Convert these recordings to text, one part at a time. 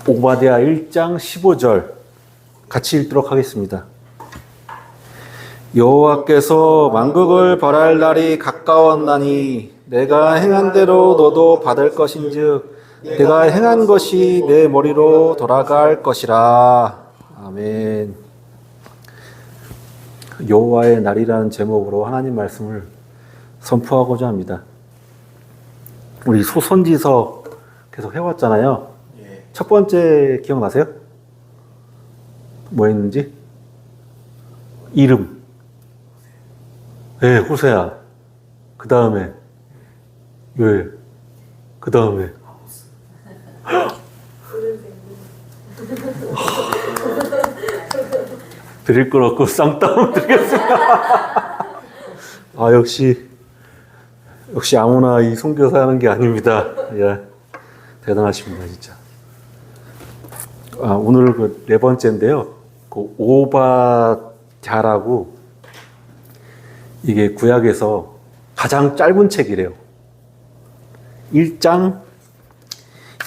오바댜 1장 15절 같이 읽도록 하겠습니다. 여호와께서 만국을 벌할 날이 가까웠나니 내가 행한 대로 너도 받을 것인즉 내가 행한 것이 내 머리로 돌아갈 것이라. 아멘. 여호와의 날이라는 제목으로 하나님 말씀을 선포하고자 합니다. 우리 소선지서 계속 해왔잖아요. 첫 번째 기억나세요? 뭐 했는지? 이름. 네, 호세아. 그 다음에 요엘. 그 다음에 드릴 걸 없고 쌍따옴 드리겠습니다. 아, 역시 아무나 이 선교사 하는 게 아닙니다. 예, 대단하십니다, 진짜. 아, 오늘 그 네 번째인데요. 그 오바댜라고 이게 구약에서 가장 짧은 책이래요. 1장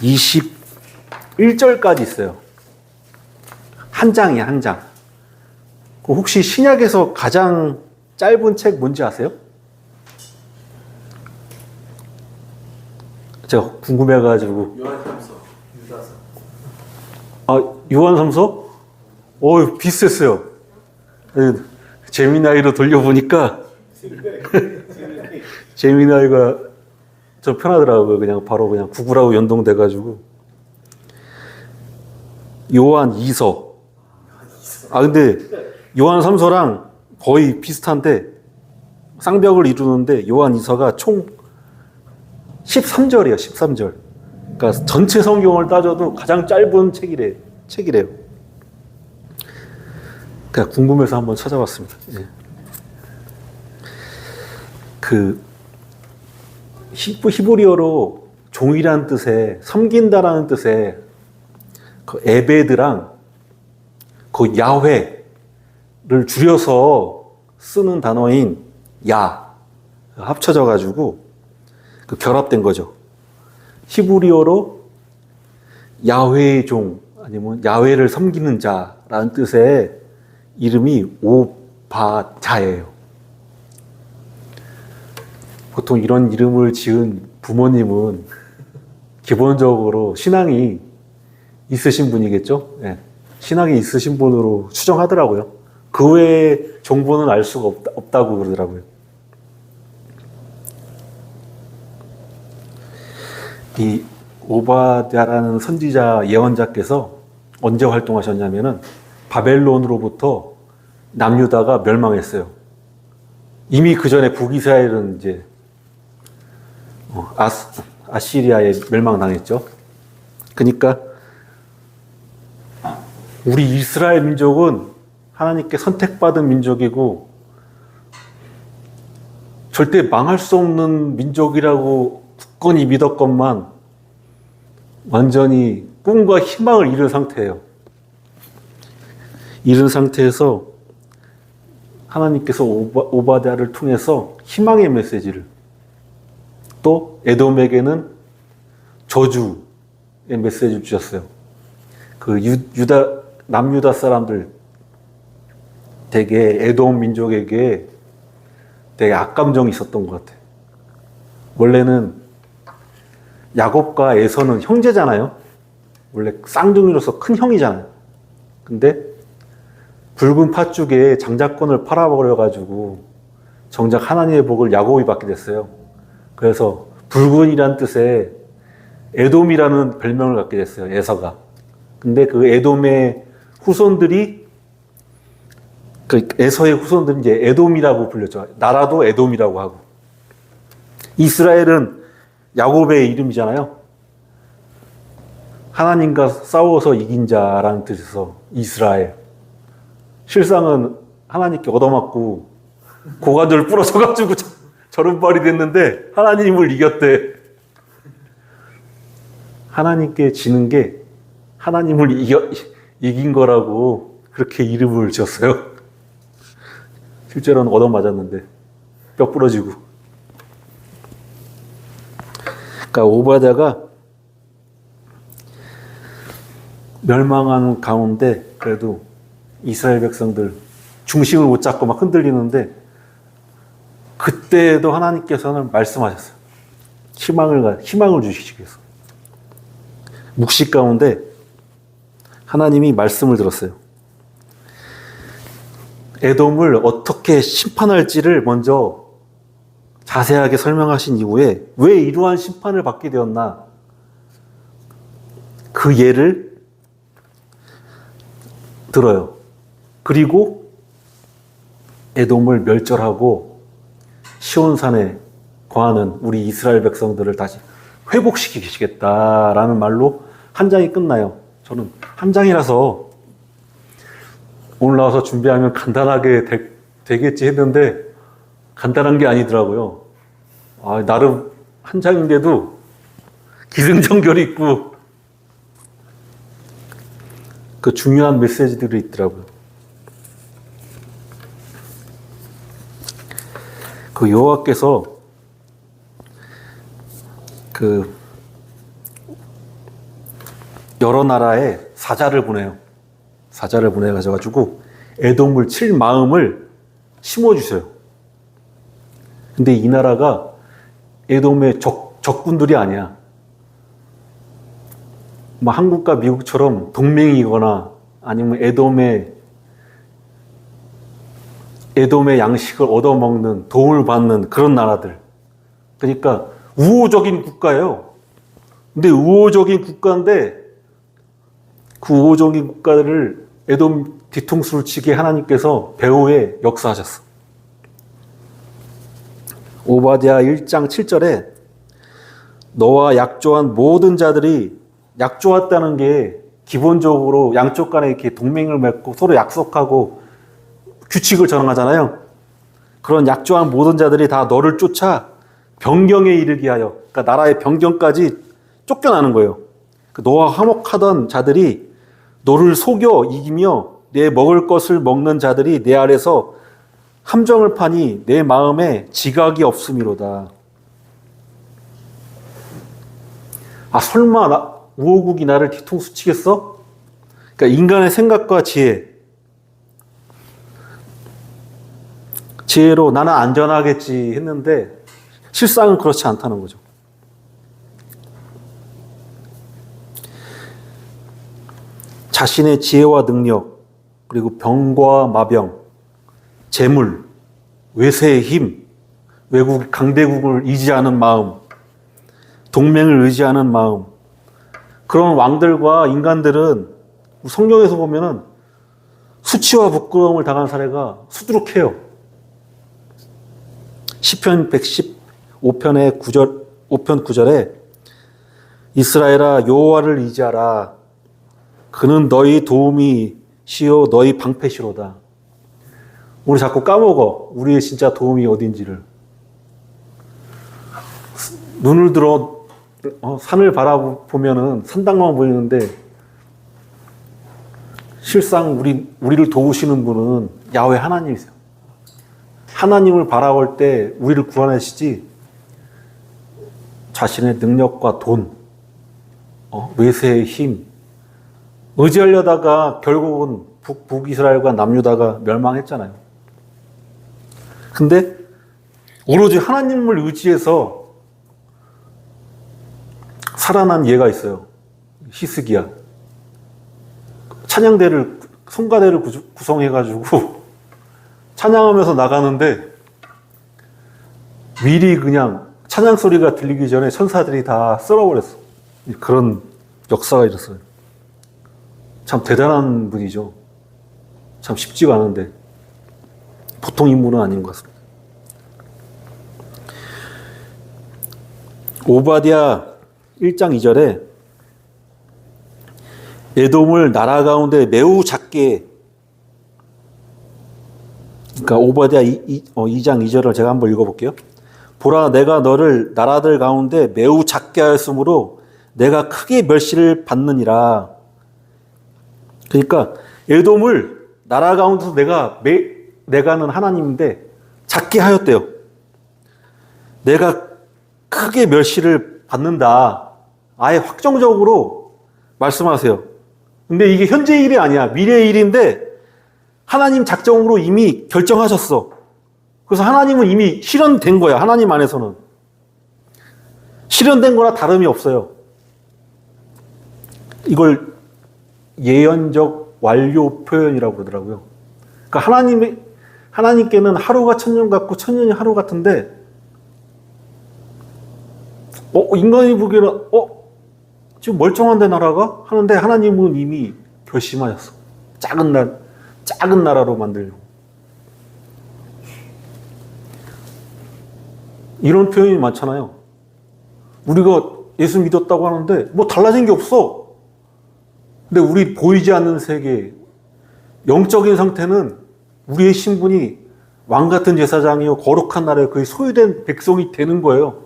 21절까지 있어요. 한 장이에요, 한 장. 혹시 신약에서 가장 짧은 책 뭔지 아세요? 제가 궁금해가지고. 요한삼서, 유다서. 아, 요한삼서? 비슷했어요. 재미나이로 돌려보니까 재미나이가 좀 편하더라고요. 그냥 바로 그냥 구글하고 연동돼가지고. 요한 2서. 아, 근데 요한 3서랑 거의 비슷한데 쌍벽을 이루는데 요한 2서가 총 13절이에요. 13절. 그러니까 전체 성경을 따져도 가장 짧은 책이래요. 그냥 궁금해서 한번 찾아봤습니다. 예. 그 히브리어로 종이라는 뜻에 섬긴다라는 뜻의 그 에베드랑 그 야훼를 줄여서 쓰는 단어인 야 합쳐져 가지고 그 결합된 거죠. 히브리어로 야훼의 종 아니면 야훼를 섬기는 자라는 뜻의 이름이 오바댜예요. 보통 이런 이름을 지은 부모님은 기본적으로 신앙이 있으신 분이겠죠. 네. 신앙이 있으신 분으로 추정하더라고요. 그 외의 정보는 알 수가 없다고 그러더라고요. 이 오바댜라는 선지자 예언자께서 언제 활동하셨냐면은 바벨론으로부터 남유다가 멸망했어요. 이미 그 전에 북이스라엘은 이제 아시리아에 멸망당했죠. 그러니까 우리 이스라엘 민족은 하나님께 선택받은 민족이고 절대 망할 수 없는 민족이라고 굳건히 믿었건만 완전히 꿈과 희망을 잃은 상태예요. 잃은 상태에서 하나님께서 오바댜를 통해서 희망의 메시지를 또 에돔에게는 저주의 메시지를 주셨어요. 그 남유다 사람들 되게 에돔 민족에게 되게 악감정이 있었던 것 같아요. 원래는 야곱과 에서는 형제잖아요. 원래 쌍둥이로서 큰 형이잖아요. 근데 붉은 팥죽에 장자권을 팔아버려가지고 정작 하나님의 복을 야곱이 받게 됐어요. 그래서 붉은이란 뜻의 에돔이라는 별명을 갖게 됐어요. 에서가. 근데 그 에돔의 후손들이 그 에서의 후손들은 이제 에돔이라고 불렸죠. 나라도 에돔이라고 하고. 이스라엘은 야곱의 이름이잖아요. 하나님과 싸워서 이긴 자라는 뜻에서 이스라엘. 실상은 하나님께 얻어맞고 고관절 부러져가지고 저른발이 됐는데 하나님을 이겼대. 하나님께 지는 게 하나님을 이긴 거라고 그렇게 이름을 지었어요. 실제로는 얻어맞았는데 뼈 부러지고. 그러니까 오바댜가 멸망하는 가운데 그래도 이스라엘 백성들 중심을 못 잡고 막 흔들리는데 그때도 하나님께서는 말씀하셨어요. 희망을 주시기 위해서. 묵시 가운데 하나님이 말씀을 들었어요. 에돔을 어떻게 심판할지를 먼저 자세하게 설명하신 이후에 왜 이러한 심판을 받게 되었나 그 예를 들어요. 그리고 에돔을 멸절하고 시온산에 거하는 우리 이스라엘 백성들을 다시 회복시키시겠다라는 말로 한 장이 끝나요. 저는 한 장이라서 오늘 나와서 준비하면 간단하게 되겠지 했는데 간단한 게 아니더라고요. 나름 한 장인데도 기승전결이 있고 그 중요한 메시지들이 있더라고요. 그 여호와께서 그 여러 나라에 사자를 보내요. 사자를 보내가지고 에돔을 칠 마음을 심어주세요. 근데 이 나라가 에돔의 적군들이 아니야. 뭐 한국과 미국처럼 동맹이거나 아니면 에돔의 양식을 얻어먹는 도움을 받는 그런 나라들. 그러니까 우호적인 국가예요. 근데 우호적인 국가인데 그 우호적인 국가들을 에돔 뒤통수를 치게 하나님께서 배후에 역사하셨어. 오바댜 1장 7절에 너와 약조한 모든 자들이 약조했다는 게 기본적으로 양쪽 간에 이렇게 동맹을 맺고 서로 약속하고 규칙을 정하잖아요. 그런 약조한 모든 자들이 다 너를 쫓아 변경에 이르게 하여, 그러니까 나라의 변경까지 쫓겨나는 거예요. 너와 화목하던 자들이 너를 속여 이기며 내 먹을 것을 먹는 자들이 내 아래서 함정을 파니 내 마음에 지각이 없음이로다. 설마 우호국이 나를 뒤통수 치겠어? 그러니까 인간의 생각과 지혜로 나는 안전하겠지 했는데 실상은 그렇지 않다는 거죠. 자신의 지혜와 능력, 그리고 병과 마병, 재물, 외세의 힘, 외국 강대국을 의지하는 마음, 동맹을 의지하는 마음, 그런 왕들과 인간들은 성경에서 보면은 수치와 부끄러움을 당한 사례가 수두룩해요. 시편 115편의 5편 9절에 이스라엘아 여호와를 의지하라. 그는 너희 도움이시요 너희 방패시로다. 우리 자꾸 까먹어. 우리의 진짜 도움이 어딘지를. 눈을 들어 산을 바라보면은 산당만 보이는데 실상 우리를 도우시는 분은 야훼 하나님이세요. 하나님을 바라볼 때 우리를 구원하시지 자신의 능력과 돈, 외세의 힘 의지하려다가 결국은 북이스라엘과 남유다가 멸망했잖아요. 근데 오로지 하나님을 의지해서 살아난 예가 있어요. 히스기야. 찬양대를, 성가대를 구성해가지고 찬양하면서 나가는데 미리 그냥 찬양 소리가 들리기 전에 천사들이 다 쓸어버렸어. 그런 역사가 있었어요. 참 대단한 분이죠. 참 쉽지가 않은데 보통 인물은 아닌 것 같습니다. 오바댜 1장 2절에 에돔을 나라 가운데 매우 작게, 그러니까 오바댜 2장 2절을 제가 한번 읽어볼게요. 보라, 내가 너를 나라들 가운데 매우 작게 하였으므로 내가 크게 멸시를 받느니라. 그러니까 에돔을 나라 가운데서 내가는 하나님인데 작게 하였대요. 내가 크게 멸시를 받는다. 아예 확정적으로 말씀하세요. 근데 이게 현재 일이 아니야. 미래 일인데 하나님 작정으로 이미 결정하셨어. 그래서 하나님은 이미 실현된 거야. 하나님 안에서는. 실현된 거나 다름이 없어요. 이걸 예언적 완료 표현이라고 그러더라고요. 그러니까 하나님께는 하루가 천년 같고 천년이 하루 같은데, 인간이 보기에는, 지금 멀쩡한데 나라가? 하는데 하나님은 이미 결심하셨어. 작은 나라로 만들려고. 이런 표현이 많잖아요. 우리가 예수 믿었다고 하는데 뭐 달라진 게 없어. 근데 우리 보이지 않는 세계, 영적인 상태는 우리의 신분이 왕 같은 제사장이요 거룩한 나라에 거의 소유된 백성이 되는 거예요.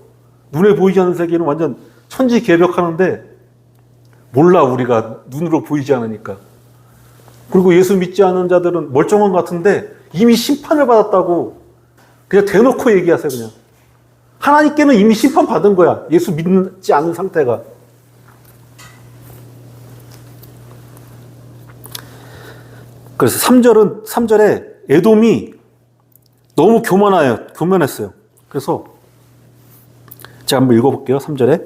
눈에 보이지 않는 세계는 완전 천지개벽하는데 몰라, 우리가 눈으로 보이지 않으니까. 그리고 예수 믿지 않는 자들은 멀쩡한 것 같은데 이미 심판을 받았다고 그냥 대놓고 얘기하세요. 그냥 하나님께는 이미 심판받은 거야, 예수 믿지 않는 상태가. 그래서 3절에 에돔이 너무 교만했어요. 그래서 제가 한번 읽어볼게요. 3절에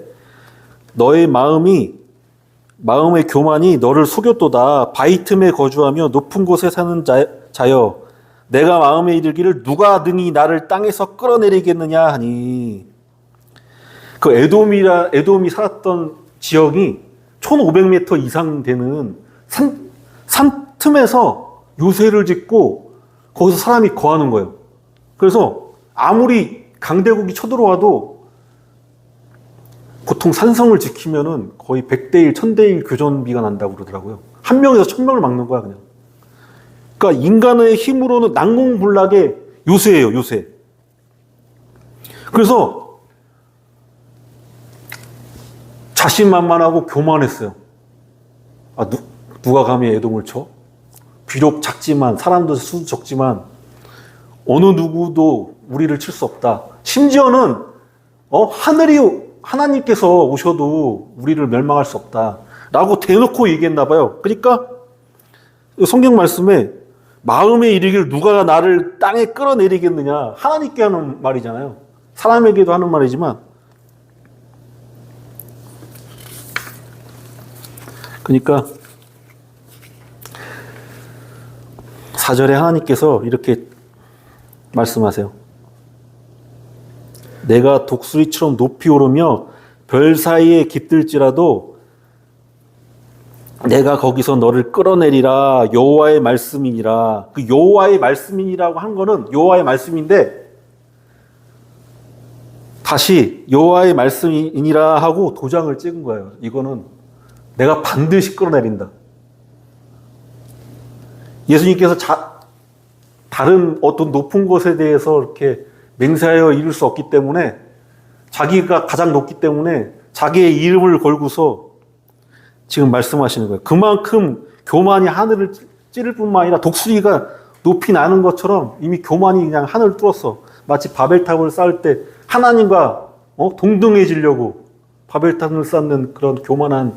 너의 마음의 교만이 너를 속였도다. 바위 틈에 거주하며 높은 곳에 사는 자여, 내가 마음에 이르기를 누가 능히 나를 땅에서 끌어내리겠느냐 하니. 그 에돔이 살았던 지역이 1500m 이상 되는 산 틈에서 요새를 짓고 거기서 사람이 거하는 거예요. 그래서 아무리 강대국이 쳐들어와도 보통 산성을 지키면은 거의 100대1, 1000대1 교전비가 난다고 그러더라고요. 한 명에서 1000명을 막는 거야, 그냥. 그러니까 인간의 힘으로는 난공불락의 요새예요, 요새. 그래서 자신만만하고 교만했어요. 누가 감히 에돔을 쳐? 비록 작지만, 사람도 수도 적지만 어느 누구도 우리를 칠 수 없다. 심지어는 하나님께서 오셔도 우리를 멸망할 수 없다 라고 대놓고 얘기했나 봐요. 그러니까 성경 말씀에 마음에 이르기를 누가 나를 땅에 끌어내리겠느냐, 하나님께 하는 말이잖아요. 사람에게도 하는 말이지만, 그러니까 4절에 하나님께서 이렇게 말씀하세요. 내가 독수리처럼 높이 오르며 별 사이에 깃들지라도 내가 거기서 너를 끌어내리라. 여호와의 말씀이니라. 그 여호와의 말씀이니라고 한 거는 여호와의 말씀인데, 다시 여호와의 말씀이니라 하고 도장을 찍은 거예요. 이거는 내가 반드시 끌어내린다. 예수님께서 다른 어떤 높은 것에 대해서 이렇게 맹세하여 이룰 수 없기 때문에, 자기가 가장 높기 때문에 자기의 이름을 걸고서 지금 말씀하시는 거예요. 그만큼 교만이 하늘을 찌를 뿐만 아니라 독수리가 높이 나는 것처럼 이미 교만이 그냥 하늘을 뚫었어. 마치 바벨탑을 쌓을 때 하나님과 동등해지려고 바벨탑을 쌓는 그런 교만한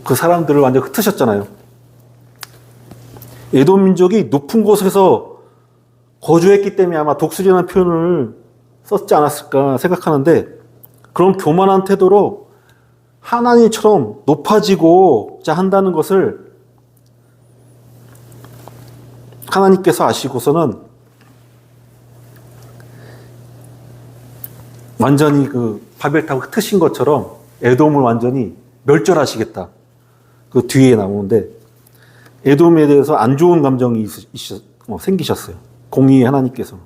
그 사람들을 완전 흩으셨잖아요. 에돔 민족이 높은 곳에서 거주했기 때문에 아마 독수리라는 표현을 썼지 않았을까 생각하는데, 그런 교만한 태도로 하나님처럼 높아지고자 한다는 것을 하나님께서 아시고서는 완전히 그 바벨탑을 흩으신 것처럼 에돔을 완전히 멸절하시겠다. 그 뒤에 나오는데, 에돔에 대해서 안 좋은 감정이 생기셨어요. 공의의 하나님께서.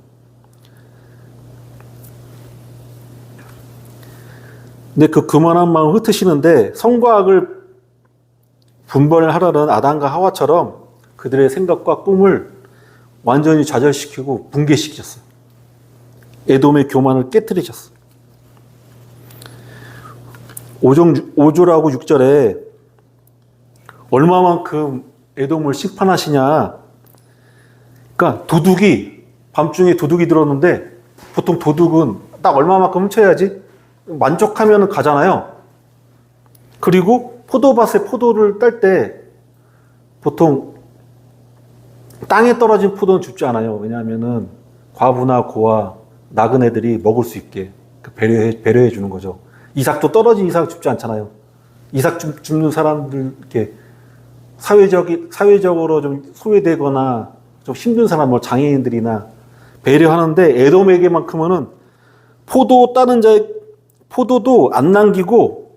근데 그 교만한 마음 흩으시는데, 성과 악을 분별하려는 아담과 하와처럼 그들의 생각과 꿈을 완전히 좌절시키고 붕괴시키셨어요. 에돔의 교만을 깨뜨리셨어요. 5절하고 6절에 얼마만큼 에돔을 심판하시냐. 그러니까 밤중에 도둑이 들었는데, 보통 도둑은 딱 얼마만큼 훔쳐야지 만족하면 가잖아요. 그리고 포도밭에 포도를 딸 때 보통 땅에 떨어진 포도는 줍지 않아요. 왜냐하면은 과부나 고아, 나그네들이 먹을 수 있게 배려해 주는 거죠. 이삭도 떨어진 이삭 줍지 않잖아요. 이삭 줍는 사람들, 이렇게 사회적으로 좀 소외되거나 좀 힘든 사람, 뭐 장애인들이나 배려하는데, 에돔에게만큼은 포도 따는 자의 포도도 안 남기고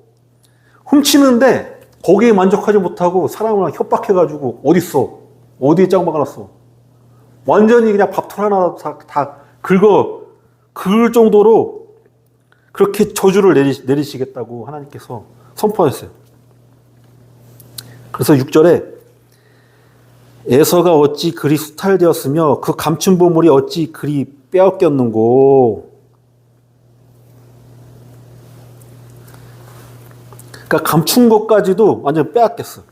훔치는데 거기에 만족하지 못하고 사람을 협박해가지고 어딨어? 어디에 짱 박아놨어? 완전히 그냥 밥톨 하나 다 긁을 정도로 그렇게 저주를 내리시겠다고 하나님께서 선포하셨어요. 그래서 6절에 에서가 어찌 그리 수탈되었으며 그 감춘 보물이 어찌 그리 빼앗겼는고. 그러니까 감춘 것까지도 완전 빼앗겼어.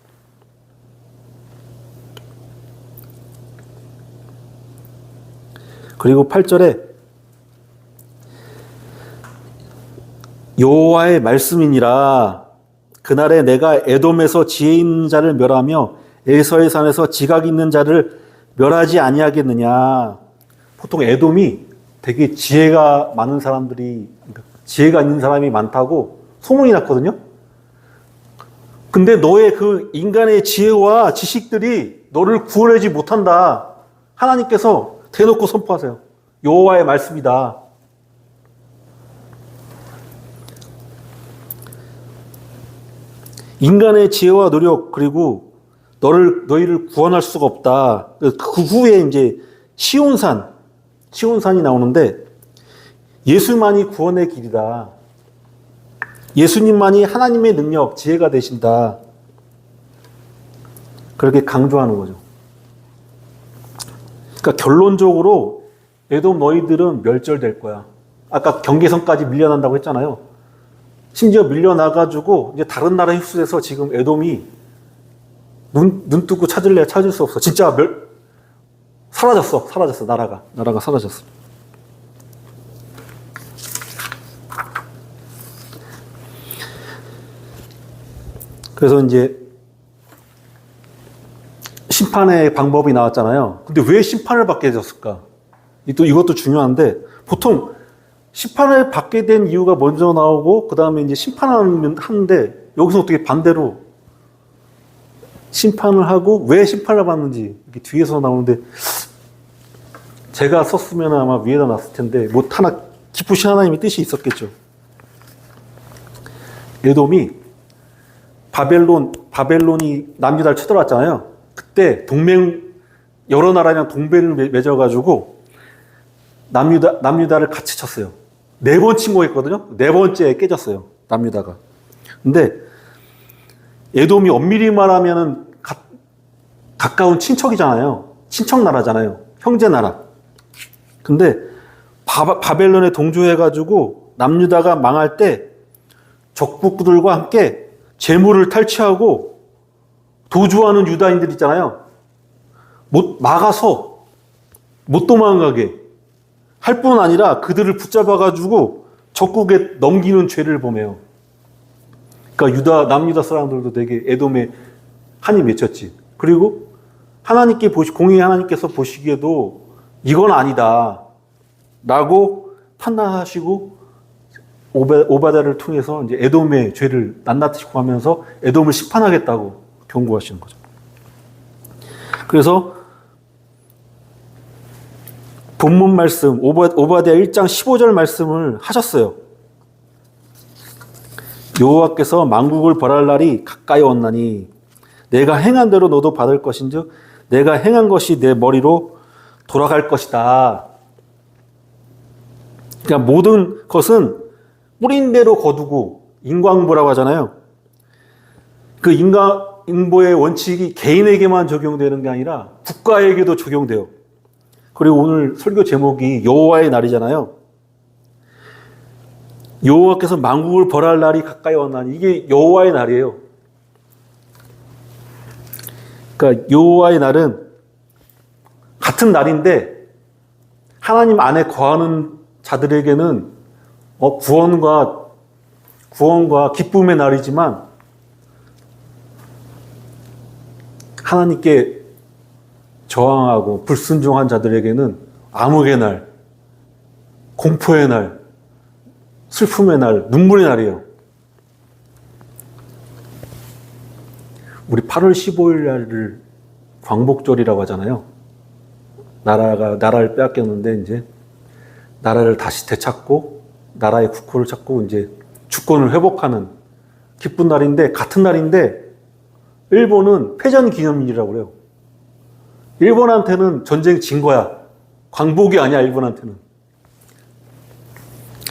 그리고 8절에 여호와의 말씀이니라. 그날에 내가 에돔에서 지혜 있는 자를 멸하며 에서의 산에서 지각 있는 자를 멸하지 아니하겠느냐. 보통 에돔이 되게 지혜가 많은 사람들이, 그러니까 지혜가 있는 사람이 많다고 소문이 났거든요. 근데 너의 그 인간의 지혜와 지식들이 너를 구원하지 못한다. 하나님께서 대놓고 선포하세요. 여호와의 말씀이다. 인간의 지혜와 노력, 그리고 너희를 구원할 수가 없다. 그 후에 이제 시온산이 나오는데, 예수만이 구원의 길이다. 예수님만이 하나님의 능력, 지혜가 되신다. 그렇게 강조하는 거죠. 그러니까 결론적으로 에돔 너희들은 멸절될 거야. 아까 경계선까지 밀려난다고 했잖아요. 심지어 밀려나가지고 이제 다른 나라에 흡수돼서 지금 에돔이 눈 뜨고 찾을 수 없어. 진짜 사라졌어. 나라가 사라졌어. 그래서 이제 심판의 방법이 나왔잖아요. 근데 왜 심판을 받게 되었을까? 이것도 중요한데, 보통 심판을 받게 된 이유가 먼저 나오고, 그 다음에 이제 심판하는데, 여기서 어떻게 반대로 심판을 하고, 왜 심판을 받는지, 이렇게 뒤에서 나오는데, 제가 썼으면 아마 위에다 놨을 텐데, 뭐 하나, 기쁘신 하나님의 뜻이 있었겠죠. 에돔이 바벨론이 남유다를 쳐들어왔잖아요. 그때 여러 나라랑 동맹을 맺어가지고 남유다를 같이 쳤어요. 4번 친 거였거든요. 4번째에 깨졌어요. 남유다가. 근데 에돔이 엄밀히 말하면 가까운 친척이잖아요. 친척 나라잖아요. 형제 나라. 근데 바벨론에 동조해가지고 남유다가 망할 때 적국들과 함께 재물을 탈취하고 도주하는 유다인들 있잖아요. 막아서 못 도망가게 할 뿐 아니라 그들을 붙잡아가지고 적국에 넘기는 죄를 범해요. 그러니까 남유다 사람들도 되게 에돔에 한이 맺혔지. 그리고 공의 하나님께서 보시기에도 이건 아니다 라고 판단하시고 오바댜를 통해서 이제 에돔의 죄를 낱낱이 구하면서 에돔을 심판하겠다고 경고하시는 거죠. 그래서 본문 말씀 오바댜 1장 15절 말씀을 하셨어요. 여호와께서 만국을 벌할 날이 가까이 왔나니 내가 행한 대로 너도 받을 것인즉 내가 행한 것이 내 머리로 돌아갈 것이다. 그러니까 모든 것은 뿌린 대로 거두고, 인과응보라고 하잖아요. 그 인과응보의 원칙이 개인에게만 적용되는 게 아니라 국가에게도 적용돼요. 그리고 오늘 설교 제목이 여호와의 날이잖아요. 여호와께서 만국을 벌할 날이 가까이 왔나니, 이게 여호와의 날이에요. 그러니까 여호와의 날은 같은 날인데 하나님 안에 거하는 자들에게는 구원과 기쁨의 날이지만 하나님께 저항하고 불순종한 자들에게는 암흑의 날, 공포의 날, 슬픔의 날, 눈물의 날이에요. 우리 8월 15일 날을 광복절이라고 하잖아요. 나라를 빼앗겼는데 이제 나라를 다시 되찾고 나라의 국호를 찾고 이제 주권을 회복하는 기쁜 날인데, 같은 날인데 일본은 패전 기념일이라고 그래요. 일본한테는 전쟁 진 거야. 광복이 아니야, 일본한테는.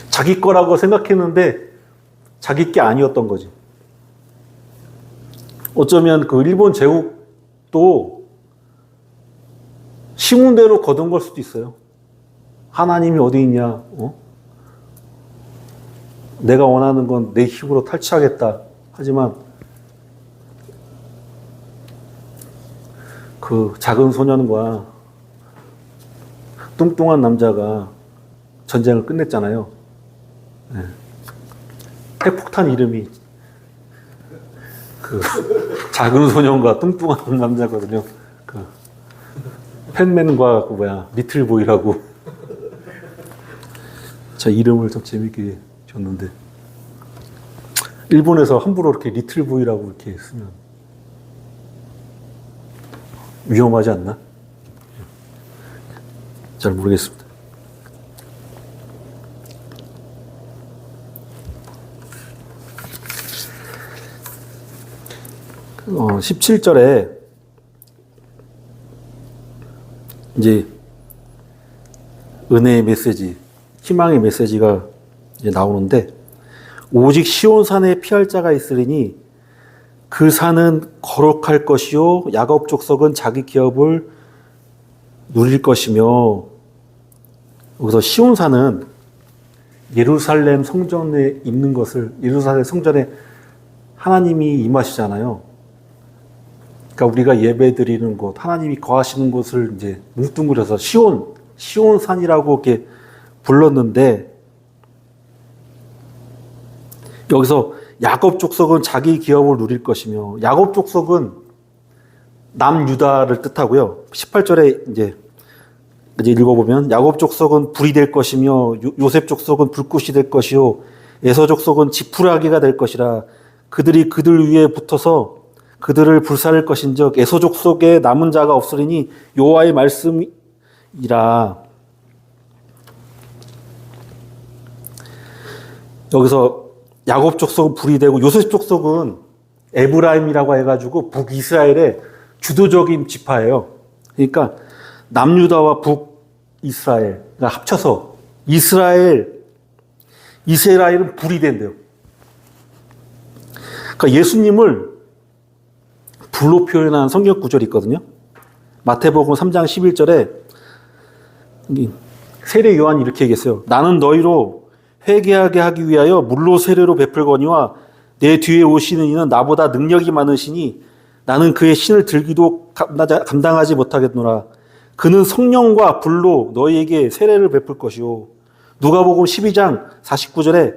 자기 거라고 생각했는데 자기 게 아니었던 거지. 어쩌면 그 일본 제국도 시문대로 거둔 걸 수도 있어요. 하나님이 어디 있냐? 내가 원하는 건 내 힘으로 탈취하겠다. 하지만 그 작은 소년과 뚱뚱한 남자가 전쟁을 끝냈잖아요. 네. 핵폭탄 이름이 그 작은 소년과 뚱뚱한 남자거든요. 그 팬맨과 그 리틀보이라고. 자, 이름을 좀 재밌게 줬는데 일본에서 함부로 이렇게 리틀보이라고 이렇게 쓰면 위험하지 않나? 잘 모르겠습니다. 어, 17절에 이제 은혜의 메시지, 희망의 메시지가 이제 나오는데, 오직 시온산에 피할 자가 있으리니 그 산은 거룩할 것이요 야곱 족속은 자기 기업을 누릴 것이며. 여기서 시온산은 예루살렘 성전에 있는 것을, 예루살렘 성전에 하나님이 임하시잖아요. 그러니까 우리가 예배 드리는 곳, 하나님이 거하시는 곳을 이제 뭉뚱그려서 시온산이라고 이렇게 불렀는데, 여기서 야곱 족속은 자기 기업을 누릴 것이며, 야곱 족속은 남유다를 뜻하고요. 18절에 이제 읽어보면 야곱 족속은 불이 될 것이며 요셉 족속은 불꽃이 될 것이요 에서 족속은 지푸라기가 될 것이라. 그들이 그들 위에 붙어서 그들을 불살릴 것인즉 에서 족속에 남은 자가 없으리니 여호와의 말씀이라. 여기서 야곱 족속은 불이 되고 요셉 족속은 에브라임이라고 해가지고 북이스라엘의 주도적인 지파예요. 그러니까 남유다와 북이스라엘가 합쳐서 이스라엘은 불이 된대요. 그러니까 예수님을 불로 표현한 성경 구절이 있거든요. 마태복음 3장 11절에 세례 요한이 이렇게 얘기했어요. 나는 너희로 회개하게 하기 위하여 물로 세례로 베풀거니와 내 뒤에 오시는 이는 나보다 능력이 많으시니 나는 그의 신을 들기도 감당하지 못하겠노라. 그는 성령과 불로 너희에게 세례를 베풀 것이요. 누가복음 12장 49절에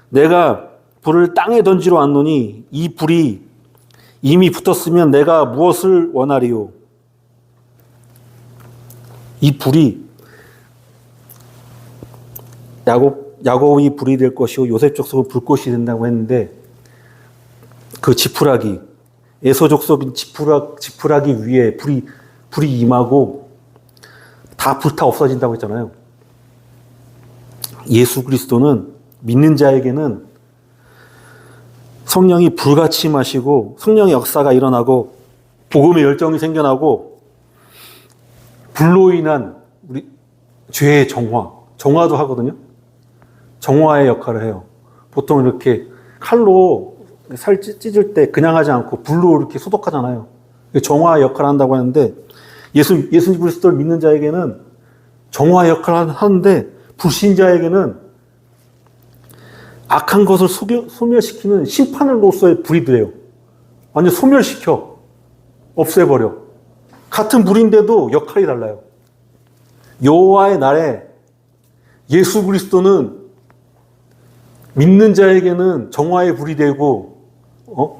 내가 불을 땅에 던지러 왔노니 이 불이 이미 붙었으면 내가 무엇을 원하리요. 이 불이 야곱이 불이 될 것이요 요셉 족속은 불꽃이 된다고 했는데, 그 지푸라기, 에서 족속인 지푸라기 위에 불이 임하고 다 불타 없어진다고 했잖아요. 예수 그리스도는 믿는 자에게는 성령이 불같이 임하시고 성령의 역사가 일어나고 복음의 열정이 생겨나고 불로 인한 우리 죄의 정화도 하거든요. 정화의 역할을 해요. 보통 이렇게 칼로 살 찢을 때 그냥 하지 않고 불로 이렇게 소독하잖아요. 정화 역할을 한다고 하는데, 예수 그리스도를 믿는 자에게는 정화 역할을 하는데, 불신자에게는 악한 것을 소멸시키는 심판으로서의 불이 돼요. 완전 소멸시켜. 없애버려. 같은 불인데도 역할이 달라요. 여호와의 날에 예수 그리스도는 믿는 자에게는 정화의 불이 되고,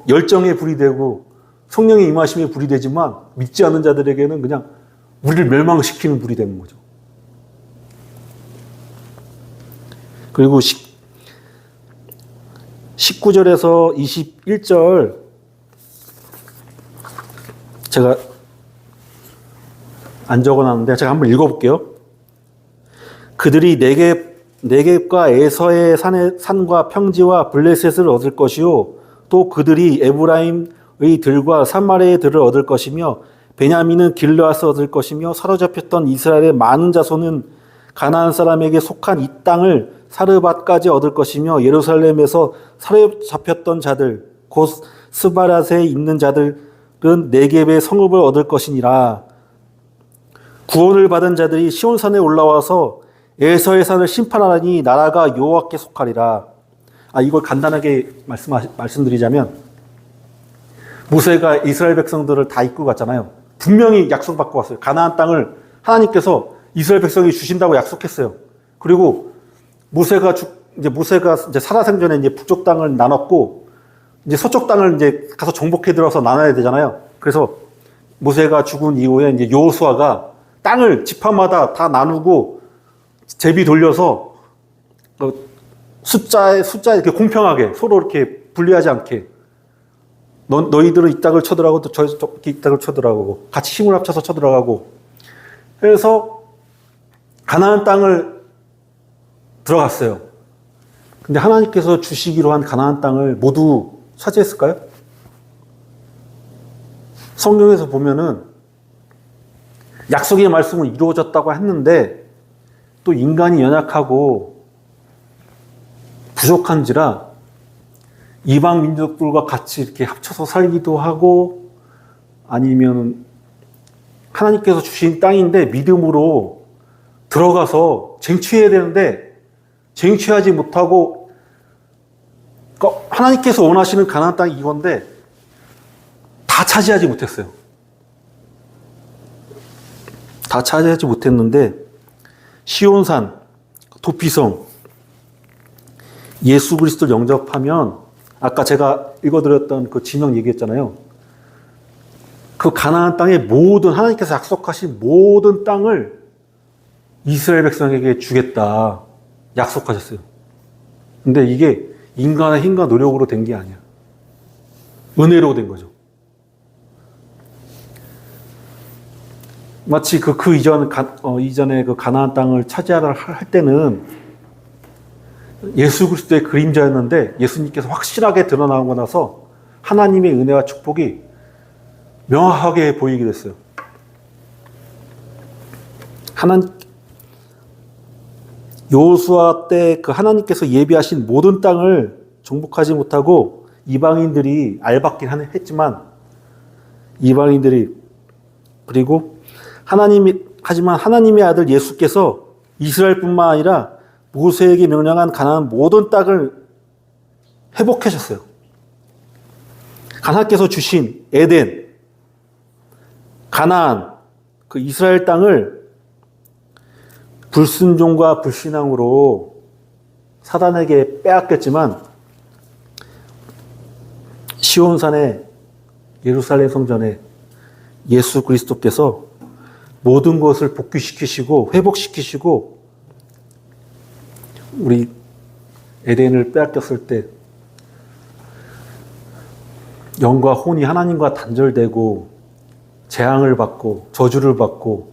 열정의 불이 되고, 성령의 임하심에 불이 되지만 믿지 않는 자들에게는 그냥 우리를 멸망시키는 불이 되는 거죠. 그리고 19절에서 21절 제가 안 적어놨는데 제가 한번 읽어볼게요. 그들이 네겝과 에서의 산과 평지와 블레셋을 얻을 것이요 또 그들이 에브라임의 들과 사마리아의 들을 얻을 것이며 베냐민은 길르앗을 얻을 것이며 사로잡혔던 이스라엘의 많은 자손은 가나안 사람에게 속한 이 땅을 사르밧까지 얻을 것이며 예루살렘에서 사로잡혔던 자들 곧 스바랏에 있는 자들은 네겝의 성읍을 얻을 것이니라. 구원을 받은 자들이 시온산에 올라와서 에서의 산을 심판하라니 나라가 여호와께 속하리라. 이걸 간단하게 말씀드리자면 모세가 이스라엘 백성들을 다 이끌고 갔잖아요. 분명히 약속받고 왔어요. 가나안 땅을 하나님께서 이스라엘 백성이 주신다고 약속했어요. 그리고 모세가 이제 살아생전에 이제 북쪽 땅을 나눴고 이제 서쪽 땅을 이제 가서 정복해 들어서 나눠야 되잖아요. 그래서 모세가 죽은 이후에 이제 여호수아가 땅을 지파마다 다 나누고 제비 돌려서 숫자에 이렇게 공평하게 서로 이렇게 분리하지 않게 너희들은 이 땅을 쳐들어가고 또 이 땅을 쳐들어가고 같이 힘을 합쳐서 쳐들어가고 그래서 가나안 땅을 들어갔어요. 근데 하나님께서 주시기로 한 가나안 땅을 모두 차지했을까요? 성경에서 보면은 약속의 말씀은 이루어졌다고 했는데 또 인간이 연약하고 부족한지라 이방 민족들과 같이 이렇게 합쳐서 살기도 하고 아니면 하나님께서 주신 땅인데 믿음으로 들어가서 쟁취해야 되는데 쟁취하지 못하고 그러니까 하나님께서 원하시는 가나안 땅이 이건데 다 차지하지 못했어요. 다 차지하지 못했는데 시온산, 도피성, 예수 그리스도를 영접하면 아까 제가 읽어드렸던 그 진영 얘기했잖아요. 그 가나안 땅의 모든 하나님께서 약속하신 모든 땅을 이스라엘 백성에게 주겠다 약속하셨어요. 근데 이게 인간의 힘과 노력으로 된 게 아니야. 은혜로 된 거죠. 마치 이전에 그 가나안 땅을 차지하려 할 때는 예수 그리스도의 그림자였는데 예수님께서 확실하게 드러나고 나서 하나님의 은혜와 축복이 명확하게 보이게 됐어요. 여호수아 때 그 하나님께서 예비하신 모든 땅을 정복하지 못하고 이방인들이 알받긴 했지만 이방인들이 그리고 하지만 하나님의 아들 예수께서 이스라엘뿐만 아니라 모세에게 명령한 가나안 모든 땅을 회복하셨어요. 하나님께서 주신 에덴, 가나안, 그 이스라엘 땅을 불순종과 불신앙으로 사단에게 빼앗겼지만 시온산에 예루살렘 성전에 예수 그리스도께서 모든 것을 복귀시키시고 회복시키시고 우리 에덴을 빼앗겼을 때 영과 혼이 하나님과 단절되고 재앙을 받고 저주를 받고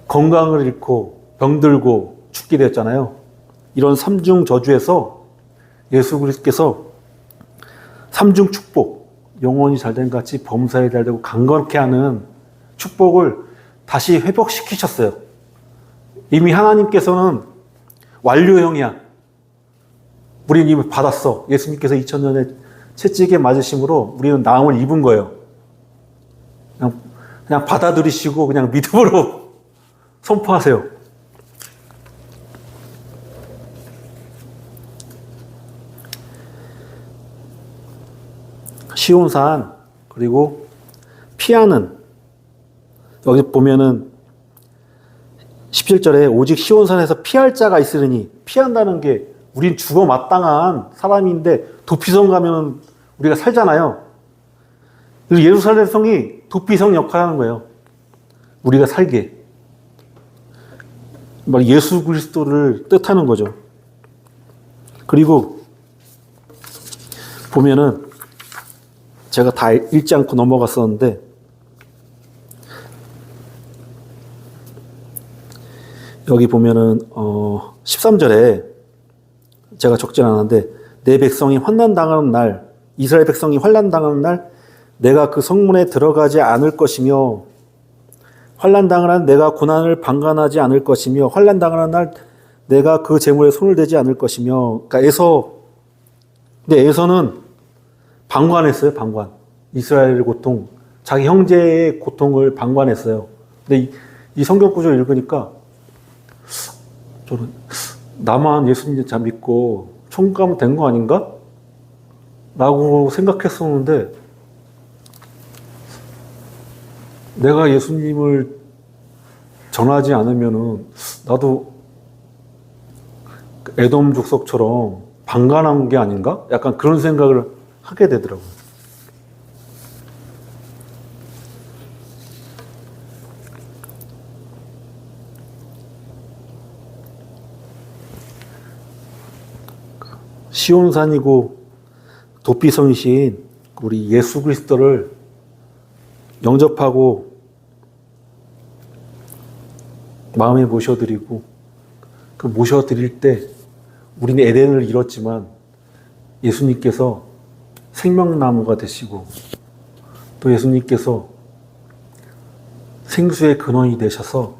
건강을 잃고 병들고 죽게 되었잖아요. 이런 삼중 저주에서 예수 그리스도께서 삼중 축복, 영혼이 잘된 같이 범사에 잘되고 강건케 하는 축복을 다시 회복시키셨어요. 이미 하나님께서는 완료형이야. 우리는 이미 받았어. 예수님께서 2000년에 채찍에 맞으심으로 우리는 나음을 입은 거예요. 그냥 받아들이시고 그냥 믿음으로 선포하세요. 시온산 그리고 피하는 여기 보면은 17절에 오직 시온산에서 피할 자가 있으리니 피한다는 게 우린 죽어 마땅한 사람인데 도피성 가면 우리가 살잖아요. 그래서 예루살렘 성이 도피성 역할을 하는 거예요. 우리가 살게. 막 예수 그리스도를 뜻하는 거죠. 그리고 보면은 제가 다 읽지 않고 넘어갔었는데 여기 보면은 13절에 제가 적진 않았는데 내 백성이 환난당하는 날, 이스라엘 백성이 환난당하는 날 내가 그 성문에 들어가지 않을 것이며 환난당하는 내가 고난을 방관하지 않을 것이며 환난당하는 날 내가 그 재물에 손을 대지 않을 것이며. 그러니까 근데 에서는 방관했어요. 방관. 이스라엘의 고통, 자기 형제의 고통을 방관했어요. 근데 이 성경 구조를 읽으니까 저는 나만 예수님 잘 믿고 천국 가면 된 거 아닌가? 라고 생각했었는데 내가 예수님을 전하지 않으면은 나도 에돔 족속처럼 방관한 게 아닌가? 약간 그런 생각을 하게 되더라고요. 시온산이고 도피성이신 우리 예수 그리스도를 영접하고 마음에 모셔드리고 그 모셔드릴 때 우리는 에덴을 잃었지만 예수님께서 생명나무가 되시고 또 예수님께서 생수의 근원이 되셔서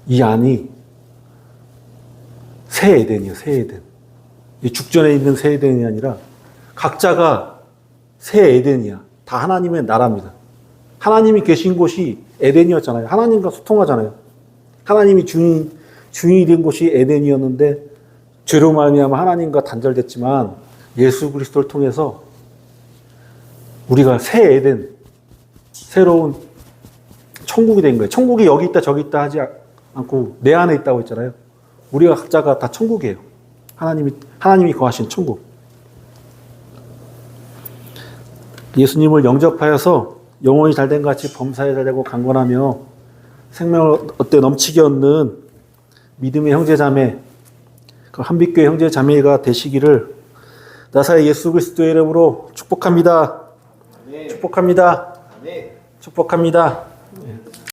이 안이 새 에덴이에요. 새 에덴. 이 죽전에 있는 새 에덴이 아니라 각자가 새 에덴이야. 다 하나님의 나라입니다. 하나님이 계신 곳이 에덴이었잖아요. 하나님과 소통하잖아요. 하나님이 주인이 된 곳이 에덴이었는데 죄로 말미암아 하나님과 단절됐지만 예수 그리스도를 통해서 우리가 새 에덴, 새로운 천국이 된 거예요. 천국이 여기 있다 저기 있다 하지 않고 내 안에 있다고 했잖아요. 우리가 각자가 다 천국이에요. 하나님이 거하신 천국. 예수님을 영접하여서 영혼이 잘된 같이 범사에 잘되고 강건하며 생명을 넘치게 얻는 믿음의 형제자매, 그 한빛교회 형제자매가 되시기를 나사의 예수 그리스도의 이름으로 축복합니다. 아멘. 축복합니다. 아멘. 축복합니다.